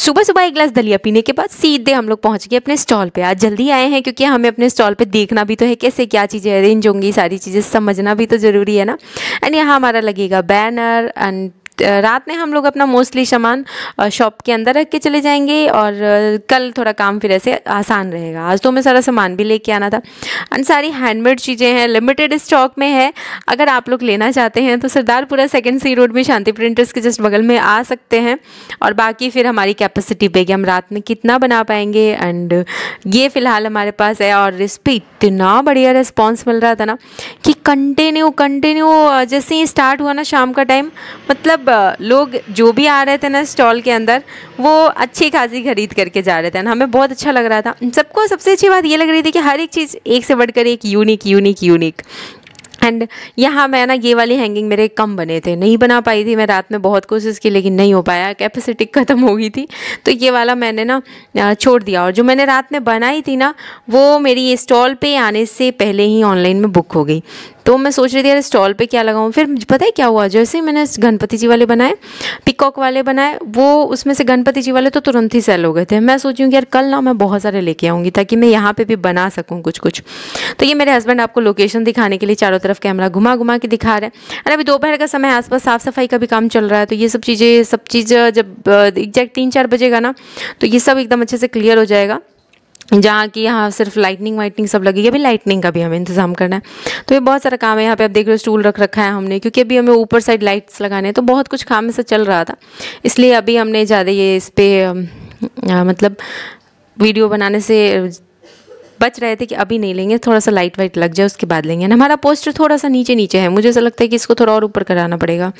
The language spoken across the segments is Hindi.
सुबह सुबह एक गिलास दलिया पीने के बाद सीधे हम लोग पहुंच गए अपने स्टॉल पे। आज जल्दी आए हैं क्योंकि हमें अपने स्टॉल पे देखना भी तो है कैसे क्या चीज़ें अरेंज होंगी, सारी चीज़ें समझना भी तो ज़रूरी है ना। एंड यहाँ हमारा लगेगा बैनर। एंड रात में हम लोग अपना मोस्टली सामान शॉप के अंदर रख के चले जाएंगे और कल थोड़ा काम फिर ऐसे आसान रहेगा। आज तो हमें सारा सामान भी लेके आना था। एंड सारी हैंडमेड चीज़ें हैं, लिमिटेड स्टॉक में है। अगर आप लोग लेना चाहते हैं तो सरदारपुरा सेकंड सी रोड में शांति प्रिंटर्स के जस्ट बगल में आ सकते हैं। और बाकी फिर हमारी कैपेसिटी पे कि हम रात में कितना बना पाएंगे। एंड ये फ़िलहाल हमारे पास है। और इस पर इतना बढ़िया रिस्पॉन्स मिल रहा था ना कि कंटिन्यू जैसे ही स्टार्ट हुआ ना शाम का टाइम, मतलब लोग जो भी आ रहे थे ना स्टॉल के अंदर वो अच्छी खासी खरीद करके जा रहे थे। हमें बहुत अच्छा लग रहा था। सबको सबसे अच्छी बात ये लग रही थी कि हर एक चीज़ एक से बढ़कर एक यूनिक। एंड यहाँ मैं ना ये वाली हैंगिंग मेरे कम बने थे, नहीं बना पाई थी। मैं रात में बहुत कोशिश की लेकिन नहीं हो पाया, कैपेसिटी ख़त्म हो गई थी। तो ये वाला मैंने ना छोड़ दिया। और जो मैंने रात में बनाई थी ना वो मेरी स्टॉल पे आने से पहले ही ऑनलाइन में बुक हो गई। तो मैं सोच रही थी यार स्टॉल पे क्या लगाऊं। फिर पता है क्या हुआ, जैसे ही मैंने गणपति जी वाले बनाए, पिकॉक वाले बनाए, वो उसमें से गणपति जी वाले तो तुरंत ही सेल हो गए थे। मैं सोची हूँ कि यार कल ना मैं बहुत सारे लेके आऊँगी ताकि मैं यहाँ पे भी बना सकूँ कुछ। तो ये मेरे हस्बैंड आपको लोकेशन दिखाने के लिए चारों तरफ कैमरा घुमा के दिखा रहे हैं। और अभी दोपहर का समय, आसपास साफ़ सफाई का भी काम चल रहा है। तो ये सब चीज़ जब एग्जैक्ट 3-4 बजेगा ना तो ये सब एकदम अच्छे से क्लियर हो जाएगा। जहाँ की यहाँ सिर्फ लाइटनिंग सब लगेगी। अभी लाइटनिंग का भी हमें इंतज़ाम करना है। तो ये बहुत सारा काम है। यहाँ पे आप देख रहे हो स्टूल रख रखा है हमने, क्योंकि अभी हमें ऊपर साइड लाइट्स लगाने हैं। तो बहुत कुछ काम ऐसा चल रहा था, इसलिए अभी हमने ज़्यादा ये इस पर मतलब वीडियो बनाने से बच रहे थे कि अभी नहीं लेंगे, थोड़ा सा लाइट वाइट लग जाए उसके बाद लेंगे। हमारा पोस्टर थोड़ा सा नीचे है, मुझे ऐसा लगता है कि इसको थोड़ा और ऊपर कराना पड़ेगा।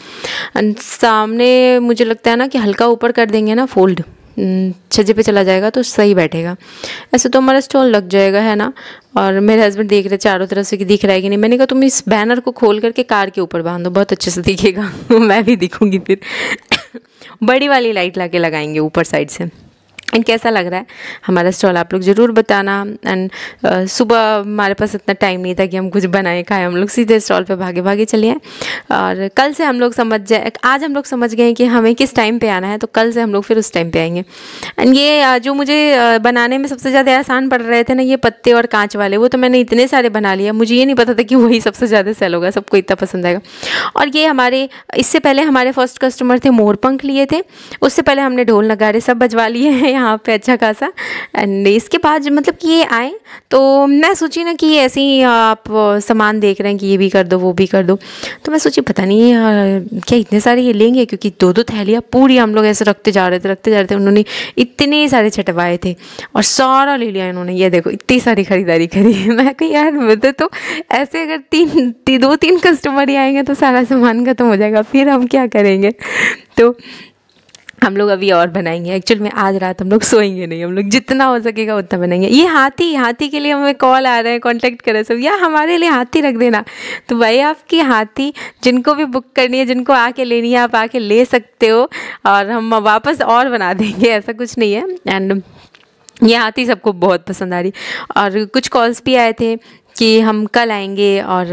सामने मुझे लगता है ना कि हल्का ऊपर कर देंगे ना, फोल्ड छज्जे पे चला जाएगा तो सही बैठेगा। ऐसे तो हमारा स्टॉल लग जाएगा, है ना। और मेरे हस्बैंड देख रहे चारों तरफ से कि दिख रहा है कि नहीं। मैंने कहा तुम इस बैनर को खोल करके कार के ऊपर बांध दो, बहुत अच्छे से दिखेगा। मैं भी दिखूंगी फिर। बड़ी वाली लाइट ला के लगाएंगे ऊपर साइड से। एंड कैसा लग रहा है हमारा स्टॉल आप लोग ज़रूर बताना। एंड सुबह हमारे पास इतना टाइम नहीं था कि हम कुछ बनाए खाएं, हम लोग सीधे स्टॉल पे भागे चले आए। और कल से हम लोग आज हम लोग समझ गए कि हमें किस टाइम पे आना है, तो कल से हम लोग फिर उस टाइम पे आएंगे। एंड ये जो मुझे बनाने में सबसे ज़्यादा आसान पड़ रहे थे ना, ये पत्ते और कांच वाले, वो तो मैंने इतने सारे बना लिया। मुझे ये नहीं पता था कि वही सबसे ज़्यादा सेल होगा, सबको इतना पसंद आएगा। और ये हमारे इससे पहले हमारे फर्स्ट कस्टमर थे, मोरपंख लिए थे। उससे पहले हमने ढोल नगाड़े सब बजवा लिए हैं यहाँ पे अच्छा खासा। एंड इसके बाद मतलब कि ये आए तो मैं सोची ना कि ऐसे ही आप सामान देख रहे हैं कि ये भी कर दो वो भी कर दो, तो मैं सोची पता नहीं क्या इतने सारे ये लेंगे, क्योंकि 2-2 थैलियाँ पूरी हम लोग ऐसे रखते जा रहे थे। उन्होंने इतने सारे छटवाए थे और सारा ले लिया इन्होंने। ये देखो इतनी सारी खरीदारी करी। मैं कही यार मुझे तो ऐसे अगर 2-3 कस्टमर ही आएंगे तो सारा सामान खत्म हो जाएगा, फिर हम क्या करेंगे। तो हम लोग अभी और बनाएंगे। एक्चुअल में आज रात हम लोग सोएंगे नहीं, हम लोग जितना हो सकेगा उतना बनाएंगे। ये हाथी के लिए हमें कॉल आ रहा है, कांटेक्ट करें सब, या हमारे लिए हाथी रख देना। तो भाई आपकी हाथी जिनको भी बुक करनी है, जिनको आके लेनी है, आप आके ले सकते हो और हम वापस और बना देंगे, ऐसा कुछ नहीं है। एंड ये हाथी सबको बहुत पसंद आ रही। और कुछ कॉल्स भी आए थे कि हम कल आएंगे और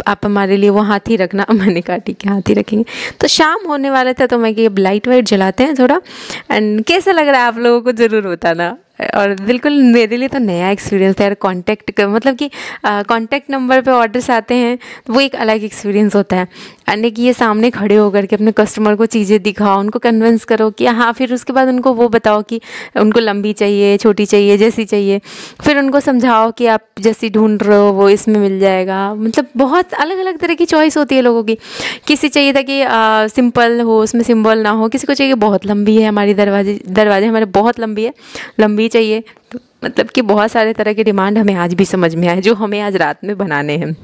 आप हमारे लिए वो हाथी रखना। मैंने कहा ठीक है हाथी रखेंगे। तो शाम होने वाला था तो मैं कि अब लाइट वाइट जलाते हैं थोड़ा। एंड कैसा लग रहा है आप लोगों को ज़रूर बताना। और बिल्कुल मेरे लिए तो नया एक्सपीरियंस था यार। मतलब कि कॉन्टैक्ट नंबर पे ऑर्डर्स आते हैं तो वो एक अलग एक्सपीरियंस होता है। यानी कि ये सामने खड़े होकर के अपने कस्टमर को चीज़ें दिखाओ, उनको कन्विंस करो कि हाँ, फिर उसके बाद उनको वो बताओ कि उनको लंबी चाहिए, छोटी चाहिए, जैसी चाहिए। फिर उनको समझाओ कि आप जैसी ढूंढ रहे हो वो इसमें मिल जाएगा। मतलब बहुत अलग अलग तरह की चॉइस होती है लोगों की। किसी चाहिए था कि सिंपल हो, उसमें सिंबल ना हो। किसी को चाहिए बहुत लंबी है, हमारी दरवाजे हमारे बहुत लंबी चाहिए। तो मतलब कि बहुत सारे तरह के डिमांड हमें आज भी समझ में आए, जो हमें आज रात में बनाने हैं।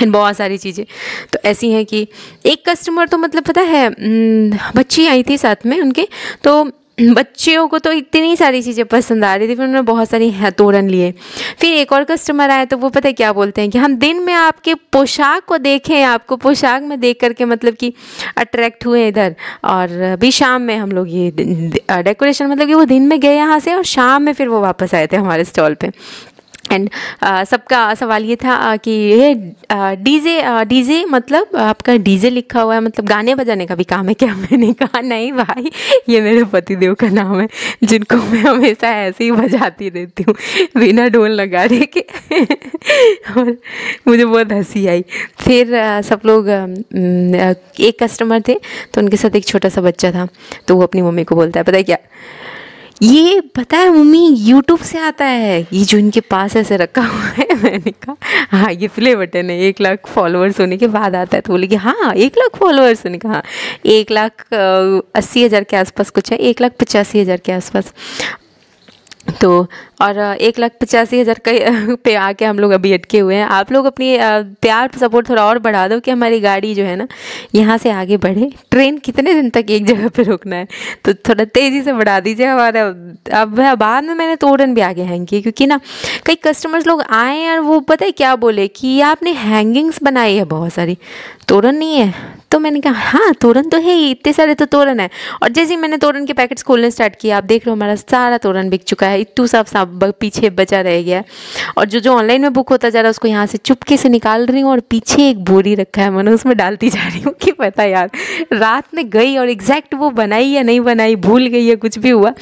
बहुत सारी चीज़ें तो ऐसी हैं कि एक कस्टमर तो मतलब पता है बच्ची आई थी साथ में उनके, तो बच्चियों को तो इतनी सारी चीज़ें पसंद आ रही थी, फिर उन्होंने बहुत सारी तोरण लिए। फिर एक और कस्टमर आए तो वो पता है क्या बोलते हैं कि हम दिन में आपके पोशाक को देखें, आपको पोशाक में देख करके मतलब कि अट्रैक्ट हुए इधर। और अभी शाम में हम लोग ये डेकोरेशन मतलब कि वो दिन में गए यहाँ से और शाम में फिर वो वापस आए थे हमारे स्टॉल पे। एंड सबका सवाल ये था कि ये डीजे मतलब आपका डीजे लिखा हुआ है, मतलब गाने बजाने का भी काम है क्या? मैंने कहा नहीं भाई, ये मेरे पतिदेव का नाम है, जिनको मैं हमेशा ऐसे ही बजाती रहती हूँ बिना ढोल लगाने के। और मुझे बहुत हंसी आई। फिर सब लोग एक कस्टमर थे तो उनके साथ एक छोटा सा बच्चा था, तो वो अपनी मम्मी को बोलता है पता है क्या, ये पता है मम्मी यूट्यूब से आता है, ये जो इनके पास ऐसे रखा हुआ है। मैंने कहा हाँ ये प्ले बटन है, 1 लाख फॉलोअर्स होने के बाद आता है। तो बोले कि हाँ 1 लाख फॉलोअर्स होने का, हाँ 1,80,000 के आसपास कुछ है, 1,85,000 के आसपास। तो और 1,85,000 पे आके हम लोग अभी अटके हुए हैं। आप लोग अपनी प्यार सपोर्ट थोड़ा और बढ़ा दो कि हमारी गाड़ी जो है ना यहाँ से आगे बढ़े। ट्रेन कितने दिन तक एक जगह पे रुकना है, तो थोड़ा तेज़ी से बढ़ा दीजिए हमारा। अब बाद में मैंने तोरण भी आगे हैंग किए, क्योंकि ना कई कस्टमर्स लोग आए और वो पता है क्या बोले कि आपने हैंगिंग्स बनाई है बहुत सारी, तोरण नहीं है। तो मैंने कहा हाँ तोरण तो है ही, इतने सारे तो तोरण है। और जैसे ही मैंने तोरण के पैकेट्स खोलने स्टार्ट किया, आप देख रहे हो हमारा सारा तोरण बिक चुका है, इतू सब पीछे बचा रह गया। और जो ऑनलाइन में बुक होता जा रहा है उसको यहाँ से चुपके से निकाल रही हूँ, और पीछे एक बोरी रखा है मैंने, उसमें डालती जा रही हूँ कि पता यार रात में गई और एग्जैक्ट वो बनाई या नहीं बनाई, भूल गई या कुछ भी हुआ,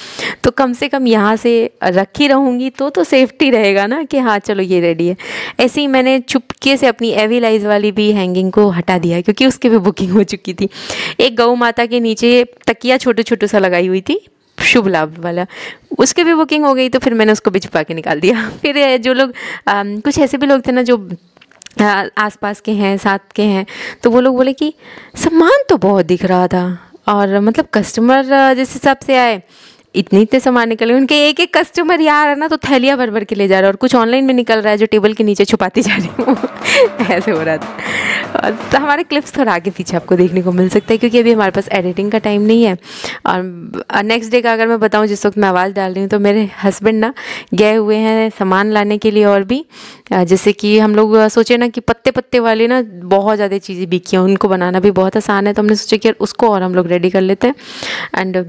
तो कम से कम यहाँ से रखी रहूँगी तो सेफ्टी रहेगा ना कि हाँ चलो ये रेडी है। ऐसे ही मैंने चुपके से अपनी एविलाइज वाली भी हैंगिंग को हटा दिया, क्योंकि उसकी भी बुकिंग हो चुकी थी। एक गौ माता के नीचे तकिया छोटे छोटे सा लगाई हुई थी, शुभ लाभ वाला, उसकी भी बुकिंग हो गई, तो फिर मैंने उसको भी छुपा के निकाल दिया। फिर जो लोग कुछ ऐसे भी लोग थे ना जो आसपास के हैं, साथ के हैं, तो वो लोग बोले कि सामान तो बहुत दिख रहा था, और मतलब कस्टमर जिस हिसाब से आए इतने सामान निकले उनके, एक एक कस्टमर यार है ना तो थैलियाँ भर भर के ले जा रहा है, और कुछ ऑनलाइन में निकल रहा है जो टेबल के नीचे छुपाती जा रही हूँ। ऐसे हो रहा था। तो हमारे क्लिप्स थोड़ा आगे पीछे आपको देखने को मिल सकता है, क्योंकि अभी हमारे पास एडिटिंग का टाइम नहीं है। और नेक्स्ट डे का अगर मैं बताऊँ, जिस वक्त मैं आवाज़ डाल रही हूँ, तो मेरे हस्बैंड ना गए हुए हैं सामान लाने के लिए, और भी जैसे कि हम लोग सोचे ना कि पत्ते पत्ते वाली ना बहुत ज़्यादा चीज़ें बिकी हैं, उनको बनाना भी बहुत आसान है, तो हमने सोचा कि उसको और हम लोग रेडी कर लेते हैं। एंड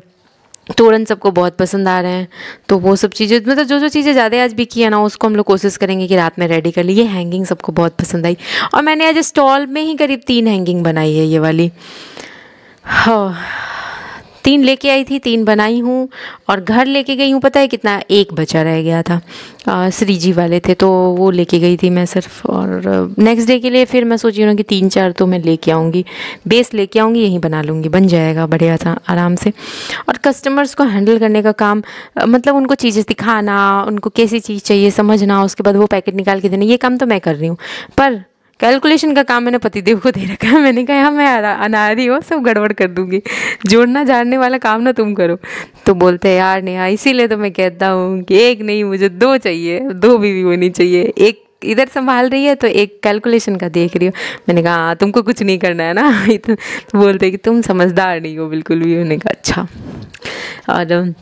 तोरण सबको बहुत पसंद आ रहे हैं, तो वो सब चीज़ें मतलब जो चीज़ें ज़्यादा आज बिकी है ना, उसको हम लोग कोशिश करेंगे कि रात में रेडी कर लिए। हैंगिंग सबको बहुत पसंद आई, और मैंने आज स्टॉल में ही करीब 3 हैंगिंग बनाई है ये वाली। हाँ 3 लेके आई थी, 3 बनाई हूँ, और घर लेके गई हूँ पता है कितना, 1 बचा रह गया था। श्री जी वाले थे तो वो लेके गई थी मैं सिर्फ, और नेक्स्ट डे के लिए फिर मैं सोच रही हूँ कि 3-4 तो मैं लेके आऊँगी, बेस लेके आऊँगी, यहीं बना लूँगी, बन जाएगा बढ़िया था आराम से। और कस्टमर्स को हैंडल करने का काम, मतलब उनको चीज़ें दिखाना, उनको कैसी चीज़ चाहिए समझना, उसके बाद वो पैकेट निकाल के देना, ये काम तो मैं कर रही हूँ, पर कैलकुलेशन का काम मैंने पतिदेव को दे रखा है। मैंने कहा मैं अनारी हो, सब गड़बड़ कर दूंगी, जोड़ना जानने वाला काम ना तुम करो। तो बोलते हैं यार नेहा, इसीलिए तो मैं कहता हूँ कि एक नहीं मुझे 2 चाहिए, 2 बीवी होनी चाहिए, एक इधर संभाल रही है तो एक कैलकुलेशन का देख रही हो। मैंने कहा हाँ तुमको कुछ नहीं करना है ना। तो बोलते कि तुम समझदार नहीं हो बिल्कुल भी। मैंने कहा अच्छा। और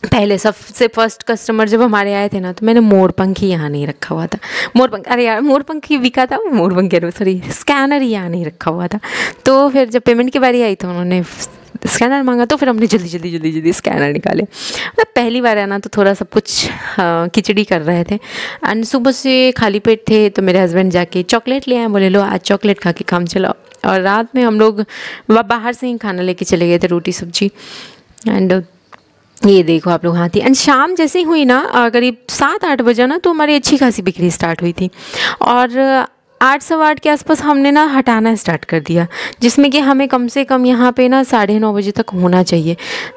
पहले सबसे फर्स्ट कस्टमर जब हमारे आए थे ना, तो मैंने मोरपंख ही यहाँ नहीं रखा हुआ था। मोरपंख, अरे यार मोरपंख ही बिका था, मोरपंख कह रहा हूँ सॉरी, स्कैनर ही यहाँ नहीं रखा हुआ था। तो फिर जब पेमेंट की बारी आई तो उन्होंने स्कैनर मांगा, तो फिर हमने जल्दी स्कैनर निकाले। मतलब पहली बार है ना, तो थोड़ा सब कुछ खिचड़ी कर रहे थे। एंड सुबह से खाली पेट थे, तो मेरे हस्बैंड जाके चॉकलेट ले आए, बोले लो आज चॉकलेट खा के काम चलाओ। और रात में हम लोग बाहर से ही खाना लेके चले गए थे, रोटी सब्जी। एंड ये देखो आप लोग, हाँ थी। एंड शाम जैसे ही हुई ना, करीब 7-8 बजे ना, तो हमारी अच्छी खासी बिक्री स्टार्ट हुई थी। और 8-8:15 के आसपास हमने ना हटाना स्टार्ट कर दिया, जिसमें कि हमें कम से कम यहाँ पे ना 9:30 बजे तक होना चाहिए।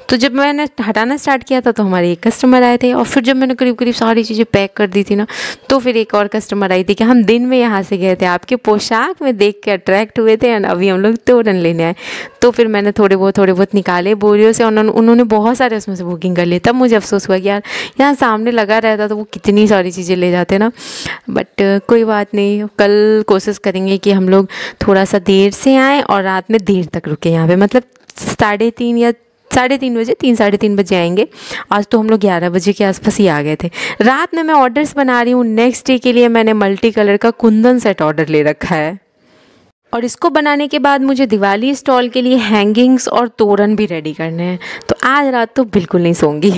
तो जब मैंने हटाना स्टार्ट किया था तो हमारे एक कस्टमर आए थे, और फिर जब मैंने करीब सारी चीज़ें पैक कर दी थी ना, तो फिर एक और कस्टमर आई थी कि हम दिन में यहाँ से गए थे, आपके पोशाक में देख के अट्रैक्ट हुए थे, एंड अभी हम लोग तोरण लेने आए। तो फिर मैंने थोड़े बहुत निकाले बोरियों से, उन्होंने बहुत सारे उसमें से बुकिंग कर लिए। तब मुझे अफसोस हुआ कि यार यहाँ सामने लगा रहता तो वो कितनी सारी चीज़ें ले जाते ना। बट कोई बात नहीं, कल कोशिश करेंगे कि हम लोग थोड़ा सा देर से आएँ और रात में देर तक रुके यहाँ पे, मतलब 3:30 या 3:30 बजे, 3-3:30 बजे आएंगे। आज तो हम लोग 11 बजे के आसपास ही आ गए थे। रात में मैं ऑर्डर्स बना रही हूँ, नेक्स्ट डे के लिए मैंने मल्टी कलर का कुंदन सेट ऑर्डर ले रखा है, और इसको बनाने के बाद मुझे दिवाली स्टॉल के लिए हैंगिंग्स और तोरण भी रेडी करने हैं। तो आज रात तो बिल्कुल नहीं सोऊंगी।